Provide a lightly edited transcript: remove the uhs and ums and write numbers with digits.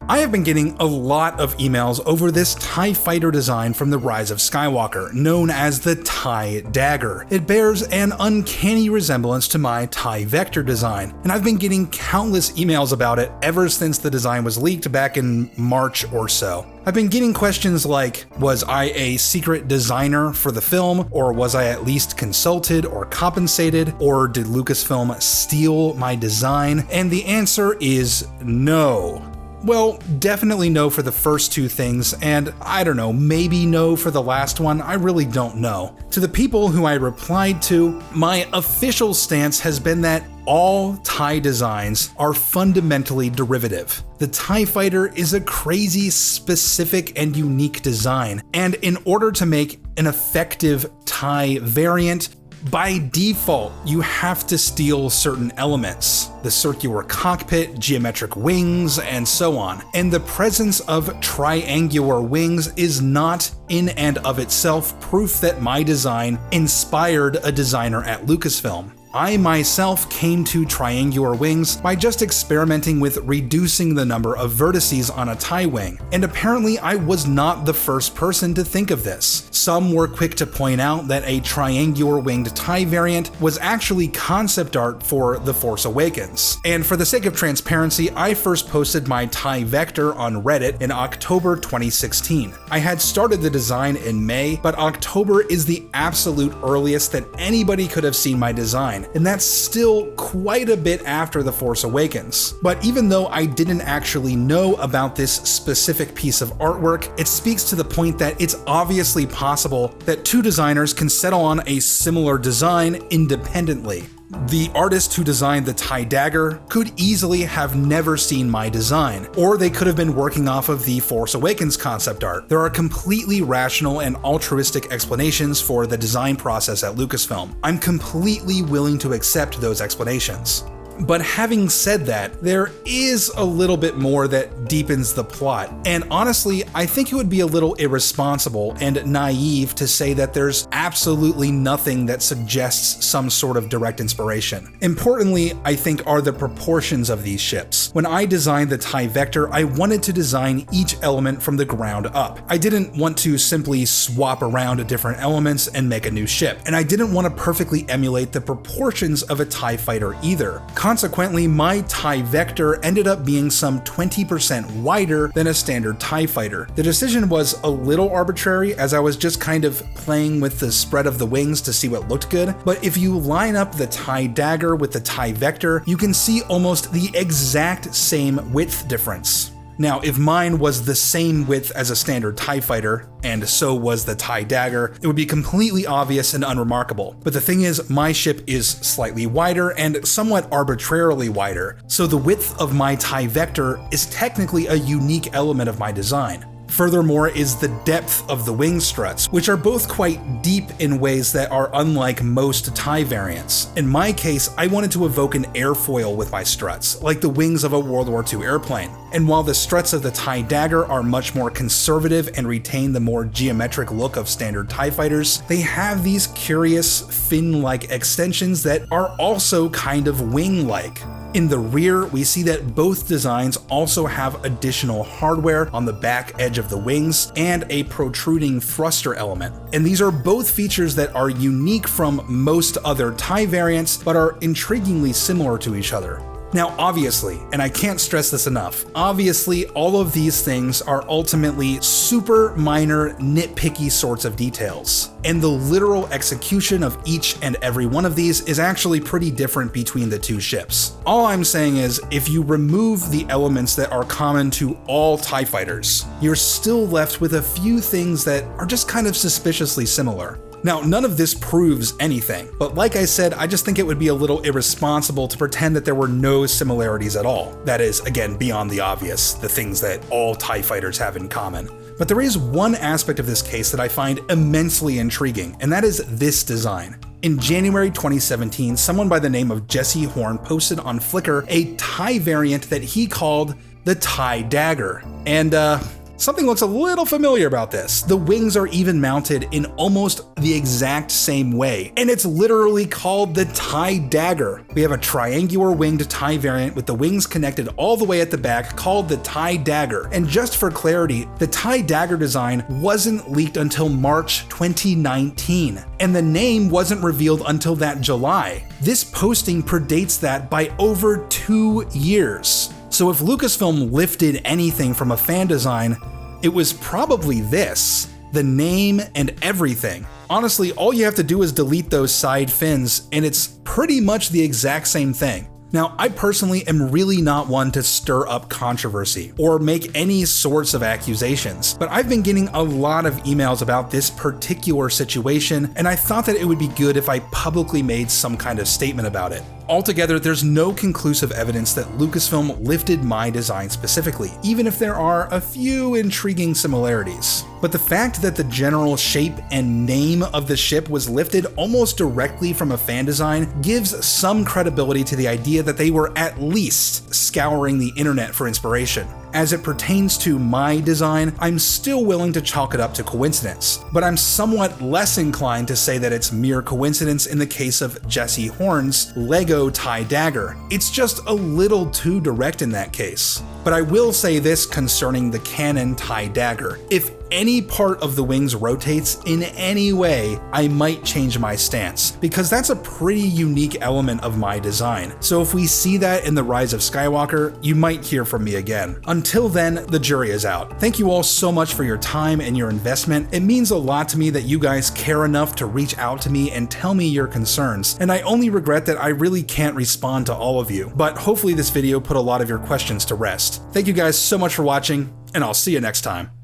I have been getting a lot of emails over this TIE fighter design from The Rise of Skywalker, known as the TIE Dagger. It bears an uncanny resemblance to my TIE Vector design, and I've been getting countless emails about it ever since the design was leaked back in March or so. I've been getting questions like, was I a secret designer for the film, or was I at least consulted or compensated, or did Lucasfilm steal my design? And the answer is no. Well, definitely no for the first two things, and I don't know, maybe no for the last one, I really don't know. To the people who I replied to, my official stance has been that all TIE designs are fundamentally derivative. The TIE Fighter is a crazy, specific, and unique design, and in order to make an effective TIE variant, by default, you have to steal certain elements, the circular cockpit, geometric wings, and so on. And the presence of triangular wings is not in and of itself proof that my design inspired a designer at Lucasfilm. I myself came to triangular wings by just experimenting with reducing the number of vertices on a TIE wing, and apparently I was not the first person to think of this. Some were quick to point out that a triangular winged TIE variant was actually concept art for The Force Awakens. And for the sake of transparency, I first posted my TIE Vector on Reddit in October 2016. I had started the design in May, but October is the absolute earliest that anybody could have seen my design. And that's still quite a bit after The Force Awakens. But even though I didn't actually know about this specific piece of artwork, it speaks to the point that it's obviously possible that two designers can settle on a similar design independently. The artist who designed the TIE Dagger could easily have never seen my design, or they could have been working off of the Force Awakens concept art. There are completely rational and altruistic explanations for the design process at Lucasfilm. I'm completely willing to accept those explanations. But having said that, there is a little bit more that deepens the plot, and honestly, I think it would be a little irresponsible and naive to say that there's absolutely nothing that suggests some sort of direct inspiration. Importantly, I think, are the proportions of these ships. When I designed the TIE Vector, I wanted to design each element from the ground up. I didn't want to simply swap around different elements and make a new ship, and I didn't want to perfectly emulate the proportions of a TIE fighter either. Consequently, my TIE Vector ended up being some 20% wider than a standard TIE fighter. The decision was a little arbitrary, as I was just kind of playing with the spread of the wings to see what looked good, but if you line up the TIE Dagger with the TIE Vector, you can see almost the exact same width difference. Now, if mine was the same width as a standard TIE fighter, and so was the TIE Dagger, it would be completely obvious and unremarkable. But the thing is, my ship is slightly wider and somewhat arbitrarily wider, so the width of my TIE Vector is technically a unique element of my design. Furthermore is the depth of the wing struts, which are both quite deep in ways that are unlike most TIE variants. In my case, I wanted to evoke an airfoil with my struts, like the wings of a World War II airplane. And while the struts of the TIE Dagger are much more conservative and retain the more geometric look of standard TIE fighters, they have these curious fin-like extensions that are also kind of wing-like. In the rear, we see that both designs also have additional hardware on the back edge of the wings and a protruding thruster element. And these are both features that are unique from most other TIE variants, but are intriguingly similar to each other. Now, obviously, and I can't stress this enough, obviously all of these things are ultimately super minor, nitpicky sorts of details. And the literal execution of each and every one of these is actually pretty different between the two ships. All I'm saying is, if you remove the elements that are common to all TIE fighters, you're still left with a few things that are just kind of suspiciously similar. Now, none of this proves anything, but like I said, I just think it would be a little irresponsible to pretend that there were no similarities at all. That is, again, beyond the obvious, the things that all TIE fighters have in common. But there is one aspect of this case that I find immensely intriguing, and that is this design. In January 2017, someone by the name of Jesse Horn posted on Flickr a TIE variant that he called the TIE Dagger. And Something looks a little familiar about this. The wings are even mounted in almost the exact same way, and it's literally called the TIE Dagger. We have a triangular winged TIE variant with the wings connected all the way at the back called the TIE Dagger. And just for clarity, the TIE Dagger design wasn't leaked until March 2019, and the name wasn't revealed until that July. This posting predates that by over 2 years. So if Lucasfilm lifted anything from a fan design, it was probably this, the name and everything. Honestly, all you have to do is delete those side fins, and it's pretty much the exact same thing. Now, I personally am really not one to stir up controversy or make any sorts of accusations, but I've been getting a lot of emails about this particular situation, and I thought that it would be good if I publicly made some kind of statement about it. Altogether, there's no conclusive evidence that Lucasfilm lifted my design specifically, even if there are a few intriguing similarities. But the fact that the general shape and name of the ship was lifted almost directly from a fan design gives some credibility to the idea that they were at least scouring the internet for inspiration. As it pertains to my design, I'm still willing to chalk it up to coincidence, but I'm somewhat less inclined to say that it's mere coincidence in the case of Jesse Horn's Lego TIE Dagger. It's just a little too direct in that case. But I will say this concerning the canon TIE Dagger. If any part of the wings rotates in any way, I might change my stance, because that's a pretty unique element of my design. So if we see that in The Rise of Skywalker, you might hear from me again. Until then, the jury is out. Thank you all so much for your time and your investment. It means a lot to me that you guys care enough to reach out to me and tell me your concerns, and I only regret that I really can't respond to all of you, but hopefully this video put a lot of your questions to rest. Thank you guys so much for watching, and I'll see you next time.